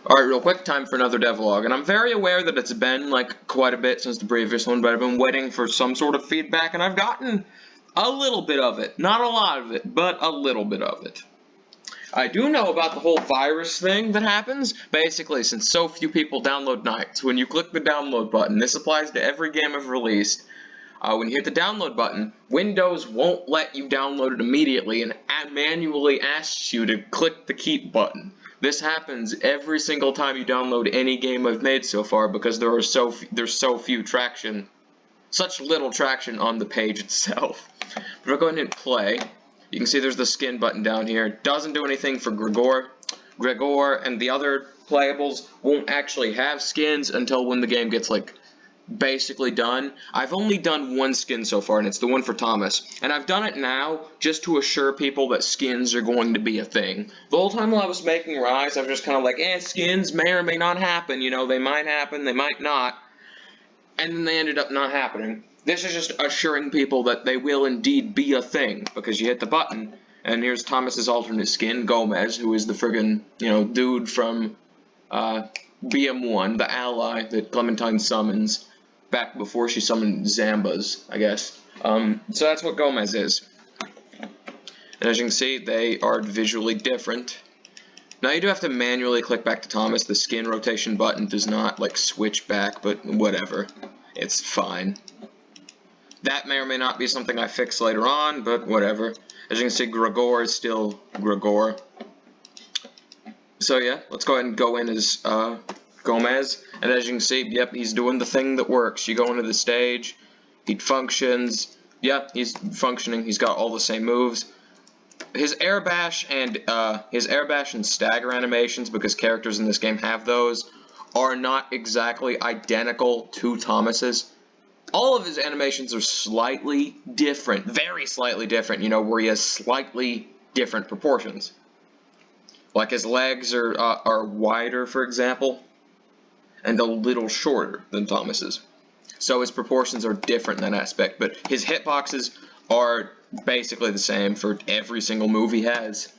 Alright, real quick, time for another devlog, and I'm very aware that it's been, like, quite a bit since the previous one, but I've been waiting for some sort of feedback, and I've gotten a little bit of it. Not a lot of it, but a little bit of it. I do know about the whole virus thing that happens. Basically, since so few people download Knights, when you click the download button, this applies to every game I've released, when you hit the download button, Windows won't let you download it immediately and manually asks you to click the keep button. This happens every single time you download any game I've made so far because there's so few traction, such little traction on the page itself. But if I go ahead and play, you can see there's the skin button down here. It doesn't do anything for Gregor. Gregor and the other playables won't actually have skins until when the game gets like basically done. I've only done one skin so far, and it's the one for Thomas. And I've done it now just to assure people that skins are going to be a thing. The whole time while I was making Rise, I was just kind of like, skins may or may not happen. You know, they might happen, they might not. And then they ended up not happening. This is just assuring people that they will indeed be a thing, because you hit the button, and here's Thomas's alternate skin, Gomez, who is the friggin', dude from BM1, the ally that Clementine summons back before she summoned Zambas, I guess. So that's what Gomez is. And as you can see, they are visually different. Now you do have to manually click back to Thomas. The skin rotation button does not, like, switch back, but whatever. It's fine. That may or may not be something I fix later on, but whatever. As you can see, Gregor is still Gregor. So yeah, let's go ahead and go in as Gomez, and as you can see, yep, he's doing the thing that works. You go into the stage, he functions, yep, he's functioning, he's got all the same moves. His air bash and stagger animations, because characters in this game have those, are not exactly identical to Thomas's. All of his animations are slightly different, very slightly different, where he has slightly different proportions. Like his legs are wider, for example, and a little shorter than Thomas's. So his proportions are different in that aspect, but his hitboxes are basically the same for every single move he has.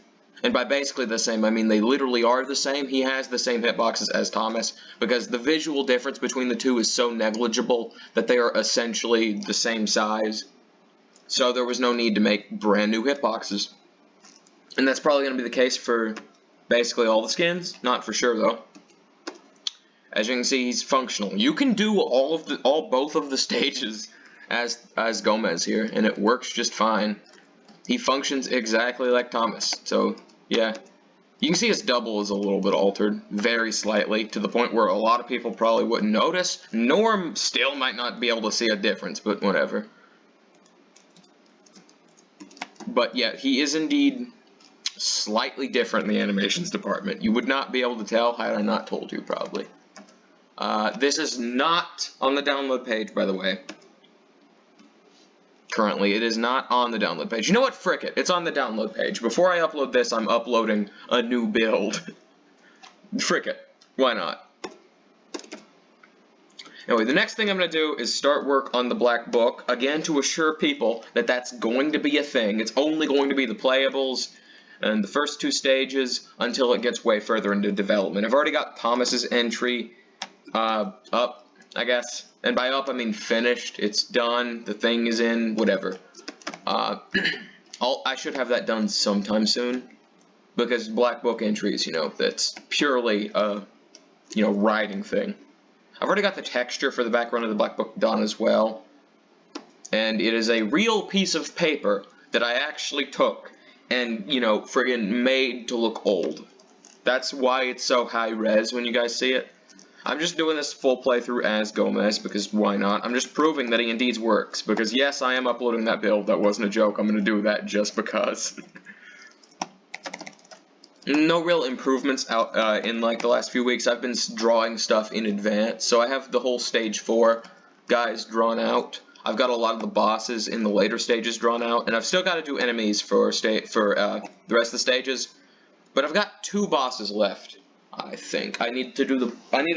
And by basically the same, I mean they literally are the same. He has the same hitboxes as Thomas, because the visual difference between the two is so negligible that they are essentially the same size. So there was no need to make brand new hitboxes. And that's probably going to be the case for basically all the skins. Not for sure, though. As you can see, he's functional. You can do both of the stages as Gomez here, and it works just fine. He functions exactly like Thomas. So yeah, you can see his double is a little bit altered, very slightly, to the point where a lot of people probably wouldn't notice. Norm still might not be able to see a difference, but whatever. But yeah, he is indeed slightly different in the animations department. You would not be able to tell had I not told you, probably. This is not on the download page, by the way. Currently, it is not on the download page. You know what? Frick it. It's on the download page. Before I upload this, I'm uploading a new build. Frick it. Why not? Anyway, the next thing I'm going to do is start work on the Black Book, again to assure people that that's going to be a thing. It's only going to be the playables and the first two stages until it gets way further into development. I've already got Thomas's entry up, I guess. And by up, I mean finished. It's done. The thing is in. Whatever. I should have that done sometime soon, because Black Book entries, that's purely a, writing thing. I've already got the texture for the background of the Black Book done as well. And it is a real piece of paper that I actually took and, friggin' made to look old. That's why it's so high res when you guys see it. I'm just doing this full playthrough as Gomez, because why not? I'm just proving that he indeed works, because yes, I am uploading that build. That wasn't a joke. I'm going to do that just because. No real improvements out in like the last few weeks. I've been drawing stuff in advance, so I have the whole stage 4 guys drawn out. I've got a lot of the bosses in the later stages drawn out, and I've still got to do enemies for the rest of the stages. But I've got 2 bosses left. I think I need to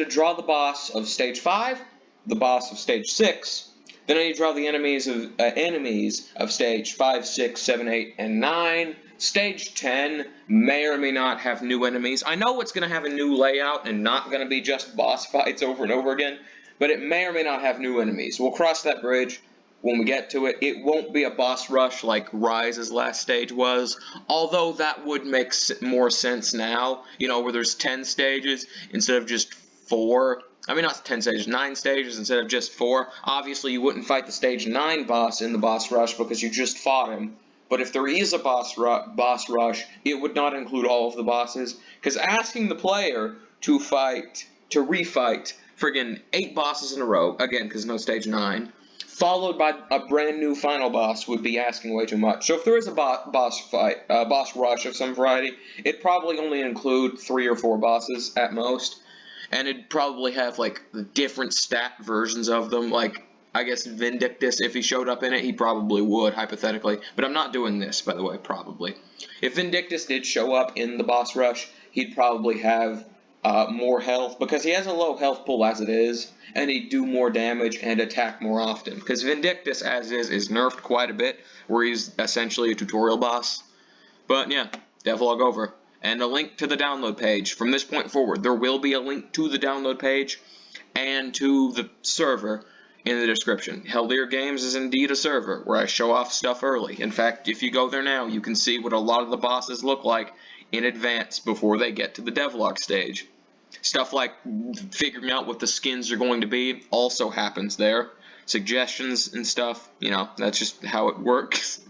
draw the boss of stage 5, the boss of stage 6, Then I need to draw the enemies of stage 5, 6, 7, 8, and 9. Stage 10 may or may not have new enemies. I know it's going to have a new layout and not going to be just boss fights over and over again, but it may or may not have new enemies. We'll cross that bridge when we get to it. It won't be a boss rush like Rise's last stage was, although that would make more sense now, you know, where there's 10 stages instead of just 4. I mean, not 10 stages, 9 stages instead of just 4. Obviously, you wouldn't fight the stage 9 boss in the boss rush because you just fought him. But if there is a boss rush, it would not include all of the bosses, because asking the player to refight friggin' 8 bosses in a row, again, because no stage 9, followed by a brand new final boss would be asking way too much. So if there is a boss rush of some variety, it'd probably only include 3 or 4 bosses at most, and it'd probably have like different stat versions of them, like I guess Vindictus, if he showed up in it, he probably would, hypothetically. But I'm not doing this, by the way, probably. If Vindictus did show up in the boss rush, he'd probably have more health, because he has a low health pool as it is, and he'd do more damage and attack more often. Because Vindictus, as is nerfed quite a bit, where he's essentially a tutorial boss. But yeah, devlog over. And a link to the download page. From this point forward, there will be a link to the download page and to the server in the description. Hellier Games is indeed a server where I show off stuff early. In fact, if you go there now, you can see what a lot of the bosses look like in advance before they get to the devlog stage. Stuff like figuring out what the skins are going to be also happens there. Suggestions and stuff, you know, that's just how it works.